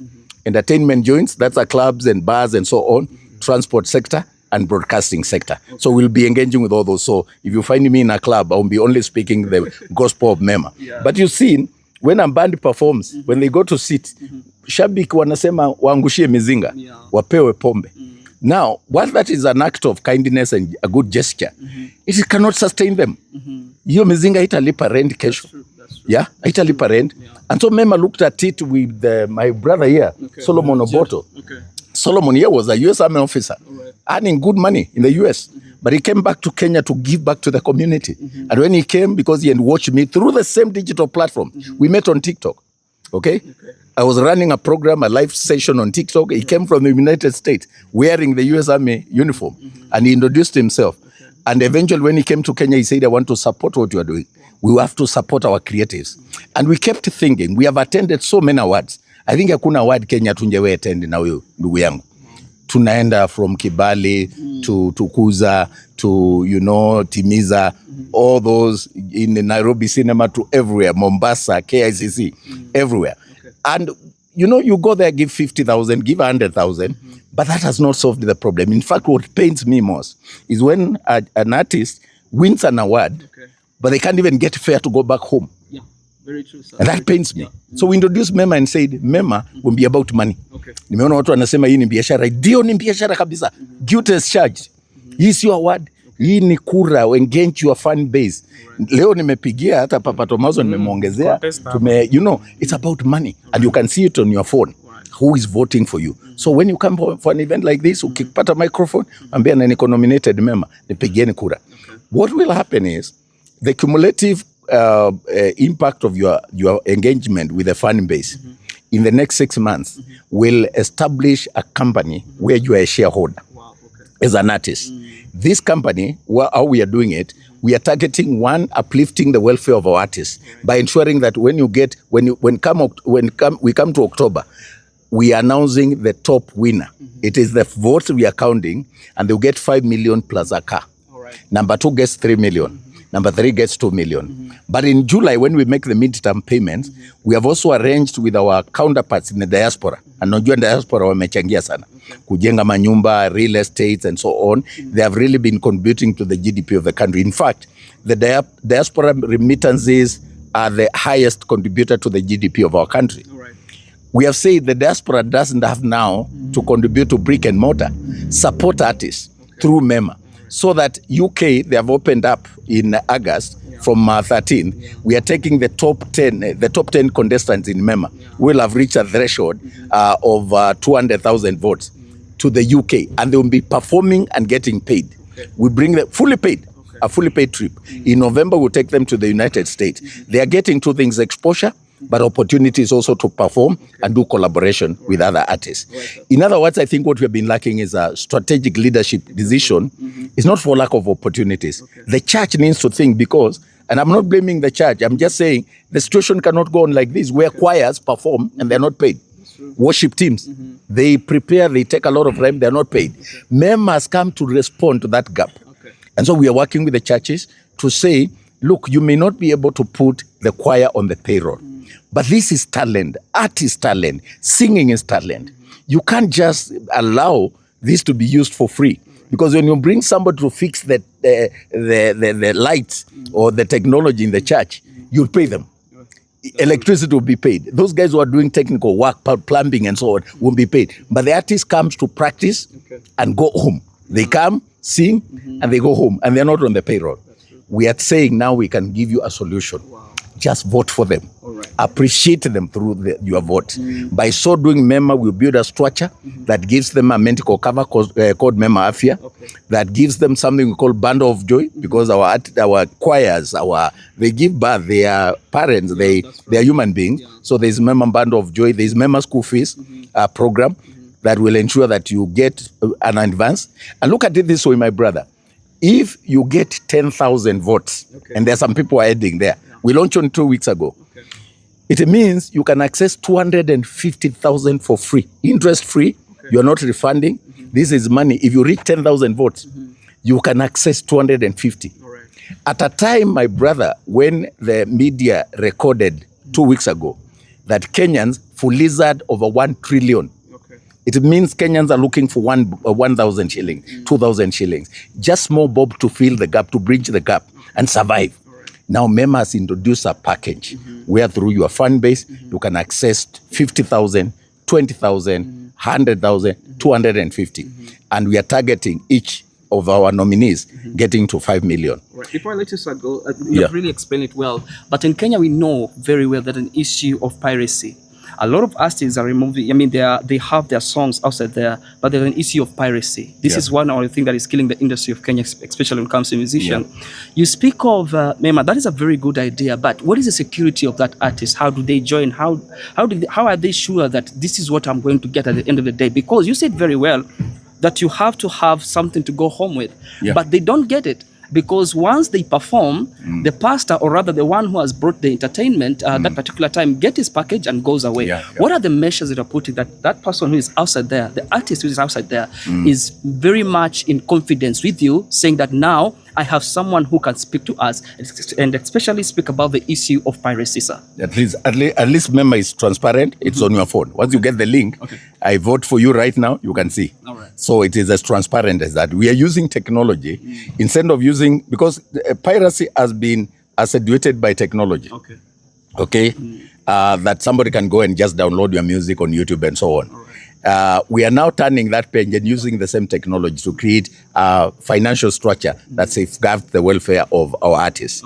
entertainment joints, that's our clubs and bars and so on, transport sector, and broadcasting sector. So we'll be engaging with all those. So if you find me in a club, I'll be only speaking the gospel of MEMA. But you've seen, when a band performs, when they go to sit, shabiki wanasema waangushie mizinga, wapewe pombe. Now, while that is an act of kindness and a good gesture, it cannot sustain them. Hiyo mizinga italipa rent kesho. Yeah, italipa rent. And so MEMA looked at it with my brother here, Solomon Oboto. Solomon here was a US Army officer, earning good money in the US. But he came back to Kenya to give back to the community. And when he came, because he had watched me through the same digital platform, we met on TikTok. Okay? I was running a program, a live session on TikTok. He came from the United States wearing the US Army uniform. And he introduced himself. And eventually when he came to Kenya, he said, I want to support what you are doing. We have to support our creatives. And we kept thinking, we have attended so many awards. I think hakuna award Kenya tunjewe attend na huyo ndugu yangu. Tunaenda from Kibali to Kuza to, Timiza, all those in the Nairobi cinema to everywhere, Mombasa, KICC, everywhere. And, you go there, give 50,000, give 100,000, but that has not solved the problem. In fact, what pains me most is when an artist wins an award, but they can't even get fare to go back home. Yeah, very true. And that pains me. So we introduced MEMA and said, MEMA will be about money. Nimeona watu wanasema hii ni biashara. Ndio ni biashara kabisa. Duty is charged. Hii sio award. Hii ni kura, engage your fan base. Leo nimepigia hata Papa Tomaso nimemuongezea. It's about money. And you can see it on your phone. who is voting for you. So when you come for an event like this, ukipata microphone, ambia na niko nominated mema, nipigieni kura. What will happen is the cumulative impact of your engagement with the fan base in the next 6 months will establish a company where you are a shareholder as an artist. This company, how we are doing it, we are targeting one, uplifting the welfare of our artists by ensuring that when we come to October, we are announcing the top winner. It is the votes we are counting, and they'll get 5 million plus a car. Number 2 gets 3 million. Number 3 gets 2 million. But in July, when we make the midterm payments, we have also arranged with our counterparts in the diaspora. And najua diaspora wamechangia sana. Kujenga manyumba, real estates, and so on. They have really been contributing to the GDP of the country. In fact, the diaspora remittances are the highest contributor to the GDP of our country. We have said the diaspora doesn't have now to contribute to brick and mortar. Support artists through MEMA. So that UK, they have opened up in August from 13. We are taking the top 10 contestants in MEMA. We'll have reached a threshold of 200,000 votes to the UK, and they will be performing and getting paid. We bring them fully paid, a fully paid trip. In November, we'll take them to the United States. They are getting 2 things: exposure, but opportunities also to perform and do collaboration with other artists. In other words, I think what we have been lacking is a strategic leadership decision. It's not for lack of opportunities. The church needs to think, because, and I'm not blaming the church, I'm just saying the situation cannot go on like this, where choirs perform and they're not paid. Worship teams, they prepare, they take a lot of time, they're not paid. MEM has come to respond to that gap. And so we are working with the churches to say, look, you may not be able to put the choir on the payroll, but this is talent. Art is talent. Singing is talent. You can't just allow this to be used for free. Because when you bring somebody to fix the lights or the technology in the church, you'll pay them. Electricity will be paid. Those guys who are doing technical work, plumbing and so on, will be paid. But the artist comes to practice and go home. They come, sing, and they go home. And they're not on the payroll. We are saying now we can give you a solution. Just vote for them. Appreciate them through your vote. By so doing, MEMA will build a structure that gives them a medical cover called MEMA Afia, that gives them something we call bundle of joy, because our choirs, they give birth, they are parents, they are human beings. So there's MEMA bundle of joy, there's MEMA school fees program that will ensure that you get an advance. And look at it this way, my brother. If you get 10,000 votes, and there are some people adding there, we launched on 2 weeks ago. It means you can access 250,000 for free, interest free. You're not refunding. This is money. If you reach 10,000 votes, you can access 250. At a time, my brother, when the media recorded 2 weeks ago that Kenyans full-lizard over 1 trillion, it means Kenyans are looking for 1,000 shillings, 2,000 shillings. Just more bob to fill the gap, to bridge the gap and survive. Now MEMA has introduced a package where through your fan base, you can access 50,000, 20,000, 100,000, 250. And we are targeting each of our nominees getting to 5 million. Right. Before I let you go, you have really explained it well. But in Kenya, we know very well that an issue of piracy. A lot of artists are removing, they have their songs outside there, but there's an issue of piracy. This is one of the things that is killing the industry of Kenya, especially when it comes to musicians. You speak of MEMA, that is a very good idea, but what is the security of that artist? How do they join? How are they sure that this is what I'm going to get at the end of the day? Because you said very well that you have to have something to go home with, but they don't get it. Because once they perform, the pastor, or rather the one who has brought the entertainment that particular time, get his package and goes away. What are the measures that are putting that person who is outside there, the artist who is outside there, is very much in confidence with you, saying that now I have someone who can speak to us, and especially speak about the issue of piracy, sir? At least MEMA is transparent. It's on your phone. Once you get the link, I vote for you right now, you can see. So it is as transparent as that. We are using technology instead of using, because piracy has been accentuated by technology. That somebody can go and just download your music on YouTube and so on. We are now turning that page and using the same technology to create a financial structure that safeguards the welfare of our artists.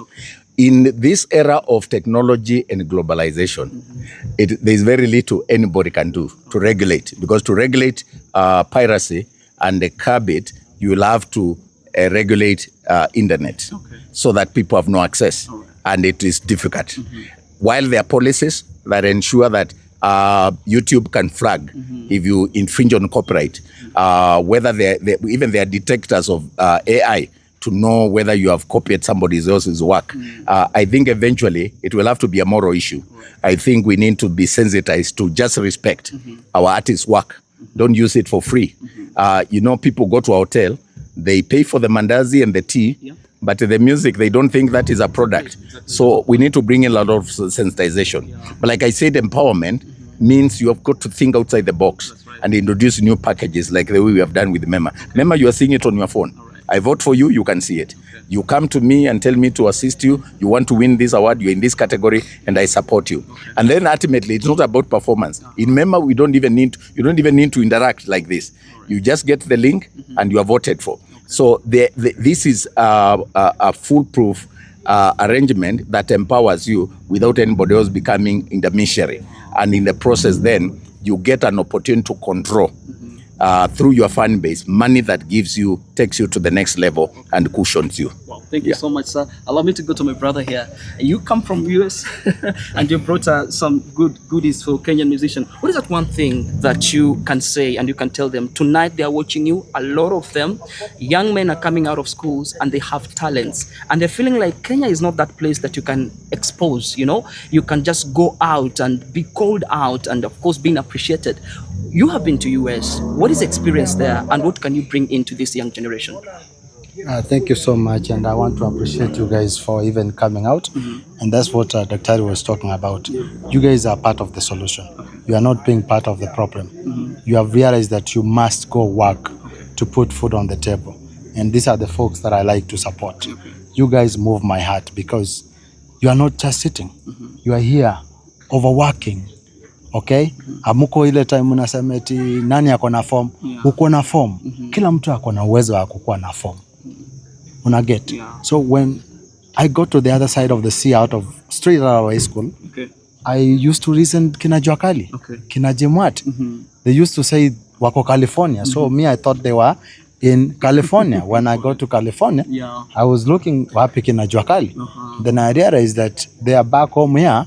In this era of technology and globalization, there's very little anybody can do to regulate, because to regulate piracy and curb it, you will have to regulate internet so that people have no access, and it is difficult. While there are policies that ensure that YouTube can flag if you infringe on copyright, whether even there are detectors of AI to know whether you have copied somebody else's work. I think eventually it will have to be a moral issue. I think we need to be sensitized to just respect our artists' work. Don't use it for free. People go to a hotel, they pay for the mandazi and the tea, but the music, they don't think that is a product. So we need to bring in a lot of sensitization. But like I said, empowerment means you have got to think outside the box and introduce new packages like the way we have done with MEMA. MEMA, you are seeing it on your phone. I vote for you, you can see it. You come to me and tell me to assist you, you want to win this award, you're in this category, and I support you. And then ultimately, it's not about performance. In MEMA, you don't even need to interact like this. You just get the link and you are voted for. So this is a foolproof arrangement that empowers you without anybody else becoming intermediary. And in the process, then, you get an opportunity to control through your fan base, money that takes you to the next level and cushions you. Wow, thank you so much, sir. Allow me to go to my brother here. You come from US and you brought some goodies for Kenyan musicians. What is that one thing that you can say and you can tell them? Tonight they are watching you. A lot of them, young men are coming out of schools and they have talents. And they're feeling like Kenya is not that place that you can expose, You can just go out and be called out and, of course, being appreciated. You have been to US. What is the experience there and what can you bring into this young generation? Thank you so much, and I want to appreciate you guys for even coming out. And that's what Dr. was talking about. You guys are part of the solution. You are not being part of the problem. You have realized that you must go work to put food on the table. And these are the folks that I like to support. You guys move my heart because you are not just sitting. You are here overworking. Okay? Amuko ile time unasema eti nani ako na form? Uko na form. Kila mtu ako na uwezo wa kukuwa na form. Una get? So when I got to the other side of the sea straight out of high school, I used to listen kina Juakali, kina Jemwat. They used to say wako California. So me, I thought they were in California. When I got to California, I was looking wapi kina Juakali. Then I realized that they are back home here.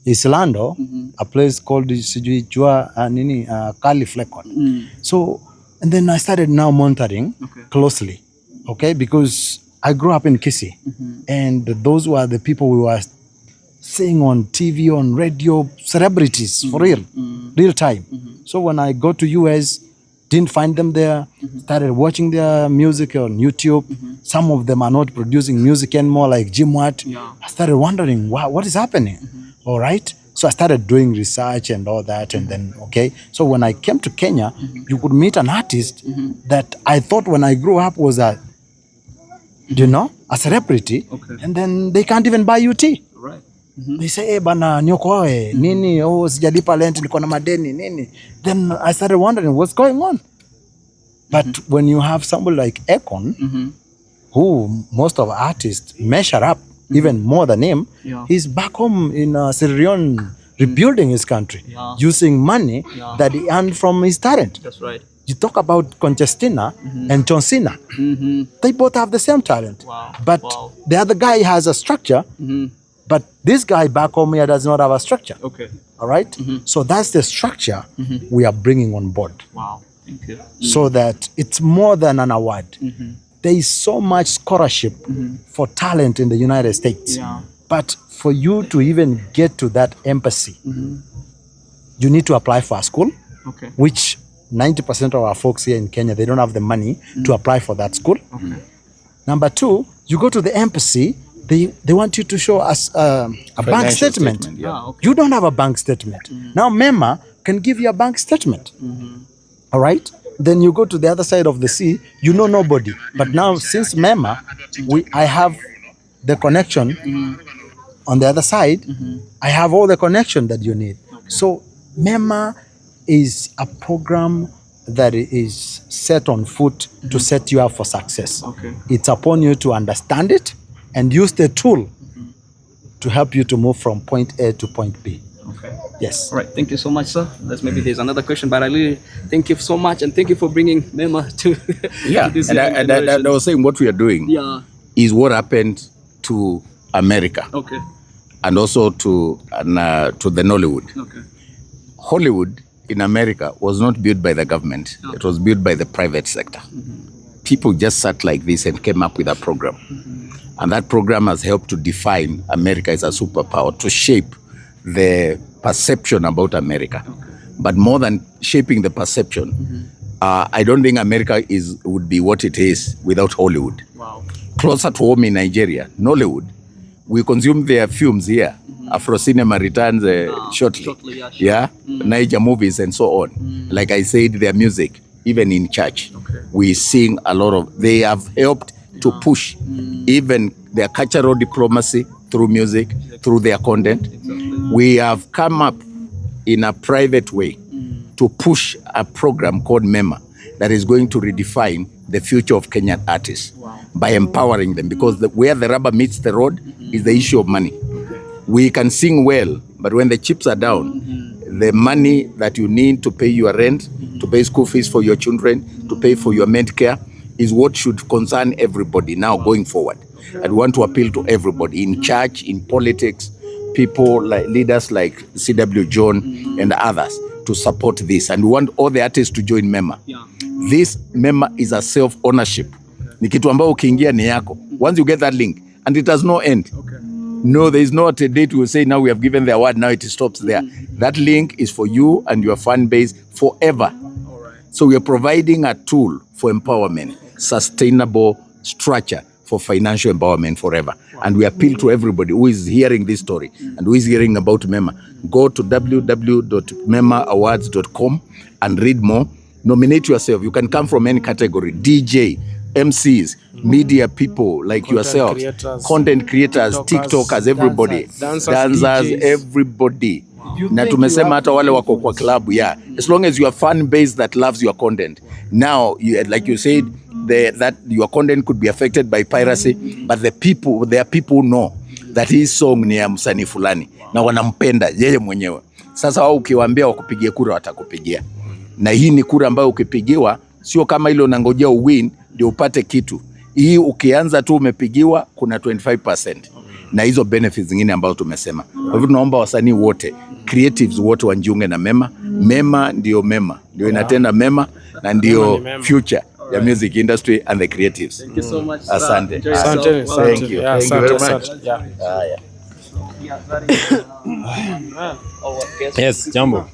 Islando, a place called Kali Flecon. So, and then I started now monitoring closely, because I grew up in Kisii, and those were the people we were seeing on TV, on radio, celebrities for real time. So when I got to US, didn't find them there, started watching their music on YouTube. Some of them are not producing music anymore, like Jim Watt. I started wondering, wow, what is happening? All right. So I started doing research and all that. And then, so when I came to Kenya, you could meet an artist that I thought when I grew up was a celebrity. And then they can't even buy UT. Right. They say, bana, niokoe, nini, sijalipa rent, niko na madeni, nini. Then I started wondering what's going on. But when you have somebody like Akon, who most of artists measure up, even more than him, he's back home in Sierra Leone rebuilding his country, using money that he earned from his talent. That's right. You talk about Conchestina and John Cena. They both have the same talent. But the other guy has a structure, but this guy back home here does not have a structure. All right? So that's the structure we are bringing on board. Wow. Thank you. So that it's more than an award. There is so much scholarship for talent in the United States. But for you to even get to that embassy, you need to apply for a school, which 90% of our folks here in Kenya, they don't have the money to apply for that school. Number two, you go to the embassy, they want you to show us a bank statement. You don't have a bank statement. Now MEMA can give you a bank statement. All right? Then you go to the other side of the sea, you know nobody. But now since MEMA, I have the connection on the other side. I have all the connection that you need. So MEMA is a program that is set on foot to set you up for success. It's upon you to understand it and use the tool to help you to move from point A to point B. Okay. Yes. All right. Thank you so much, sir. Maybe there's another question, but I really thank you so much, and thank you for bringing Mema to Yeah, to this and I was saying what we are doing is what happened to America. Okay. And also to the Nollywood. Okay. Hollywood in America was not built by the government. Okay. It was built by the private sector. People just sat like this and came up with a program. And that program has helped to define America as a superpower, to shape the perception about America. Okay. But more than shaping the perception, I don't think America would be what it is without Hollywood. Wow. Closer to home in Nigeria, Nollywood, we consume their films here. Afro cinema returns shortly. Yeah, Niger movies and so on. Like I said, their music, even in church, we sing a lot of. They have helped to push even their cultural diplomacy through music, through their content. We have come up in a private way to push a program called MEMA that is going to redefine the future of Kenyan artists by empowering them, because where the rubber meets the road is the issue of money. We can sing well, but when the chips are down, the money that you need to pay your rent, to pay school fees for your children, to pay for your Medicare, is what should concern everybody now going forward. I want to appeal to everybody in church, in politics, people like leaders like CW John and others to support this. And we want all the artists to join MEMA. This MEMA is a self-ownership. Ni kitu ambao ukiingia ni yako. Once you get that link, and it has no end. No, there is not a date we will say now we have given the award, now it stops there. That link is for you and your fan base forever. So we are providing a tool for empowerment, sustainable structure for financial empowerment forever. And we appeal to everybody who is hearing this story and who is hearing about MEMA. Go to www.memaawards.com and read more. Nominate yourself. You can come from any category. DJ, MCs, media people like yourselves, content creators, TikTokers, everybody, dancers, everybody. Na tumesema hata wale wako kwa club, as long as you are fan base that loves your content. Now, like you said, that your content could be affected by piracy, but there are people who know that his song ni ya msanii fulani na wanampenda yeye mwenyewe. Sasa wao ukiwaambia wakupigie kura watakupigia. Na hii ni kura ambayo ukipigiwa sio kama ile unangojea uwin ndio upate kitu. Hii ukianza tu umepigiwa kuna 25%. Na hizo benefits zingine ambazo tumesema. Kwa hivyo tunaomba wasanii wote, creatives wote wajiunge na MEMA. MEMA ndio inatenda MEMA na ndio future ya music industry and the creatives. Thank you so much. Asante. Thank you. Thank you very much. Yes, jambo.